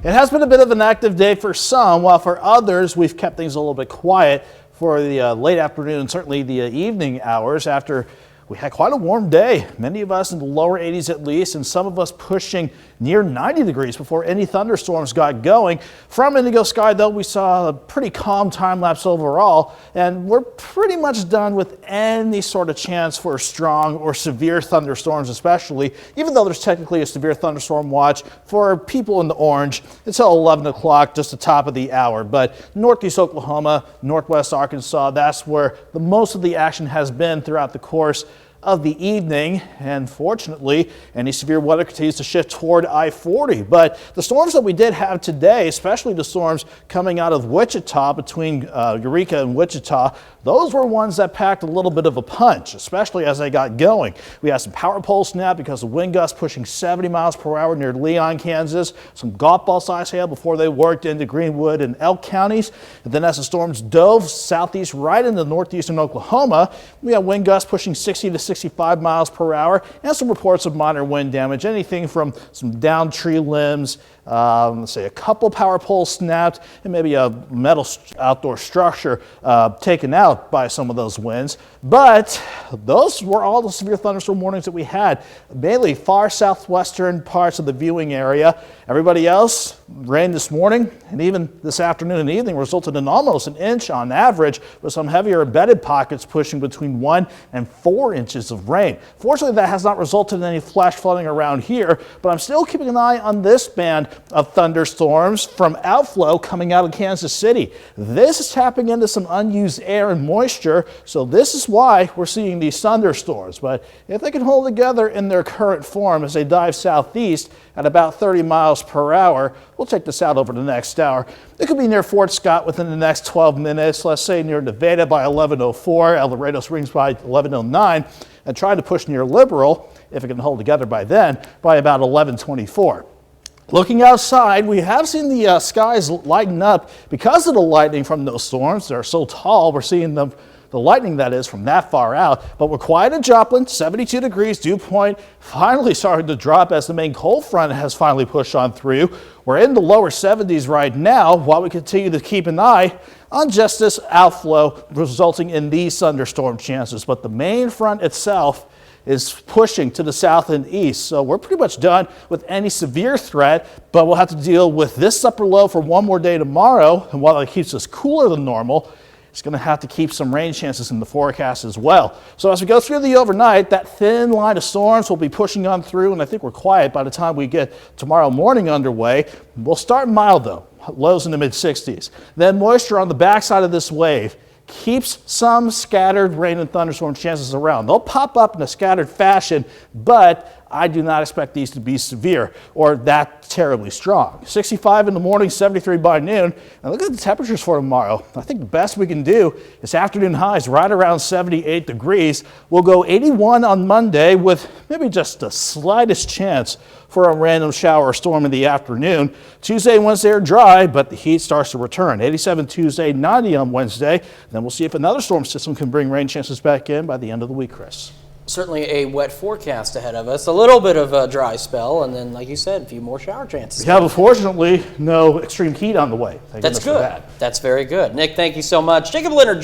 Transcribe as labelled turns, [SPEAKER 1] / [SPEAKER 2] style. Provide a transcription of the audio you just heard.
[SPEAKER 1] It has been a bit of an active day for some, while for others we've kept things a little bit quiet for the late afternoon and certainly the evening hours after we had quite a warm day. Many of us in the lower 80s at least, and some of us pushing near 90 degrees before any thunderstorms got going. From Indigo Sky, though, we saw a pretty calm time lapse overall, and we're pretty much done with any sort of chance for strong or severe thunderstorms, especially, even though there's technically a severe thunderstorm watch for people in the orange until 11 o'clock, just the top of the hour. But northeast Oklahoma, northwest Arkansas, that's where the most of the action has been throughout the course of the evening, and fortunately any severe weather continues to shift toward I-40. But the storms that we did have today, especially the storms coming out of Wichita between Eureka and Wichita, those were ones that packed a little bit of a punch, especially as they got going. We had some power pole snap because of wind gusts pushing 70 miles per hour near Leon, Kansas, some golf ball size hail before they worked into Greenwood and Elk counties. And then as the storms dove southeast right into northeastern Oklahoma, we had wind gusts pushing 60 to 65 miles per hour and some reports of minor wind damage, anything from some downed tree limbs, let's say a couple power poles snapped, and maybe a metal outdoor structure taken out by some of those winds. But those were all the severe thunderstorm warnings that we had, mainly far southwestern parts of the viewing area. Everybody else, rain this morning and even this afternoon and evening resulted in almost an inch on average, with some heavier embedded pockets pushing between 1 and 4 inches of rain. Fortunately, that has not resulted in any flash flooding around here, but I'm still keeping an eye on this band of thunderstorms from outflow coming out of Kansas City. This is tapping into some unused air and moisture, so this is why we're seeing these thunderstorms. But if they can hold together in their current form as they dive southeast at about 30 miles per hour, we'll take this out over the next hour. It could be near Fort Scott within the next 12 minutes, let's say near Nevada by 11:04, El Dorado Springs by 11:09, and try to push near Liberal, if it can hold together by then, by about 11:24. Looking outside, we have seen the skies lighten up because of the lightning from those storms. They're so tall, we're seeing the lightning, that is, from that far out. But we're quiet in Joplin, 72 degrees, dew point finally starting to drop as the main cold front has finally pushed on through. We're in the lower 70s right now, while we continue to keep an eye on just this outflow resulting in these thunderstorm chances. But the main front itself is pushing to the south and east. So we're pretty much done with any severe threat, but we'll have to deal with this upper low for one more day tomorrow. And while it keeps us cooler than normal, it's going to have to keep some rain chances in the forecast as well. So as we go through the overnight, that thin line of storms will be pushing on through, and I think we're quiet by the time we get tomorrow morning underway. We'll start mild though, lows in the mid-60s. Then moisture on the backside of this wave keeps some scattered rain and thunderstorm chances around. They'll pop up in a scattered fashion, but I do not expect these to be severe or that terribly strong. 65 in the morning, 73 by noon. And look at the temperatures for tomorrow. I think the best we can do is afternoon highs right around 78 degrees. We'll go 81 on Monday with maybe just the slightest chance for a random shower or storm in the afternoon. Tuesday and Wednesday are dry, but the heat starts to return. 87 Tuesday, 90 on Wednesday. Then we'll see if another storm system can bring rain chances back in by the end of the week, Chris.
[SPEAKER 2] Certainly a wet forecast ahead of us. A little bit of a dry spell, and then, like you said, a few more shower chances.
[SPEAKER 1] Yeah, but fortunately, no extreme heat on the way.
[SPEAKER 2] That's good. That's very good. Nick, thank you so much. Jacob Leonard.